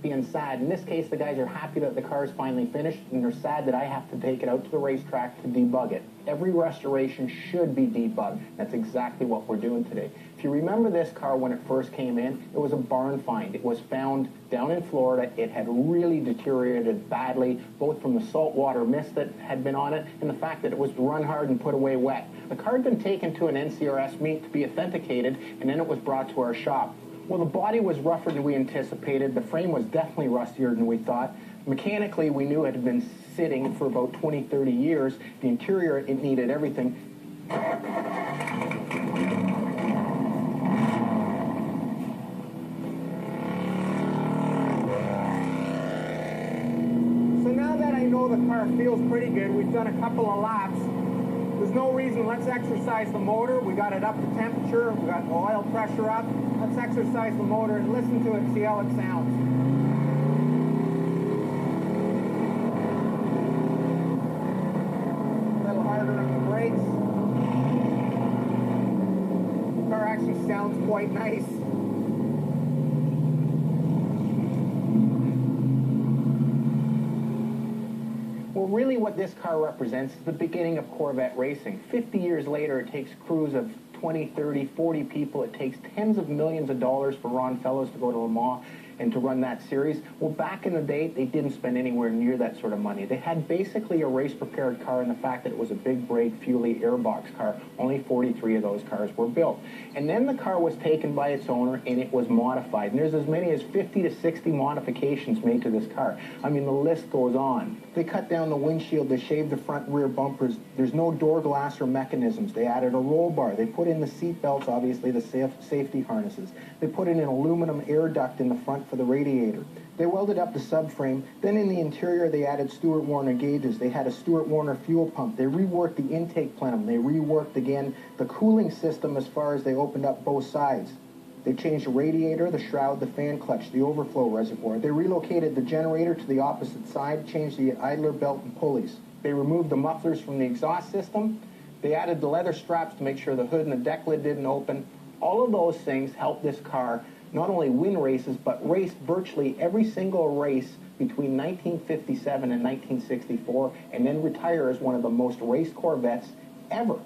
being sad. In this case, the guys are happy that the car is finally finished, and they're sad that I have to take it out to the racetrack to debug it. Every restoration should be debugged. That's exactly what we're doing today. If you remember this car when it first came in, it was a barn find. It was found down in Florida. It had really deteriorated badly, both from the saltwater mist that had been on it and the fact that it was run hard and put away wet. The car had been taken to an NCRS meet to be authenticated, and then it was brought to our shop. Well, the body was rougher than we anticipated. The frame was definitely rustier than we thought. Mechanically, we knew it had been sitting for about 20, 30 years. The interior, it needed everything. So now that I know the car feels pretty good, we've done a couple of laps. There's no reason. Let's exercise the motor. We got it up to temperature. We got the oil pressure up. Let's exercise the motor and listen to it, see how it sounds. A little harder on the brakes. The car actually sounds quite nice. Well, really what this car represents is the beginning of Corvette racing. 50 years later, it takes crews of 20, 30, 40 people. It takes tens of millions of dollars for Ron Fellows to go to Le Mans and to run that series. Well, back in the day, they didn't spend anywhere near that sort of money. They had basically a race-prepared car in the fact that it was a big brake, fuel-y airbox car. Only 43 of those cars were built. And then the car was taken by its owner, and it was modified. And there's as many as 50 to 60 modifications made to this car. I mean, the list goes on. They cut down the windshield. They shaved the front and rear bumpers. There's no door glass or mechanisms. They added a roll bar. They put in the seat belts, obviously, the safety harnesses. They put in an aluminum air duct in the front for the radiator. They welded up the subframe. Then in the interior, they added Stewart Warner gauges. They had a Stewart Warner fuel pump. They reworked the intake plenum. They reworked, again, the cooling system as far as they opened up both sides. They changed the radiator, the shroud, the fan clutch, the overflow reservoir. They relocated the generator to the opposite side, changed the idler belt and pulleys. They removed the mufflers from the exhaust system. They added the leather straps to make sure the hood and the deck lid didn't open. All of those things helped this car not only win races, but race virtually every single race between 1957 and 1964, and then retire as one of the most raced Corvettes ever.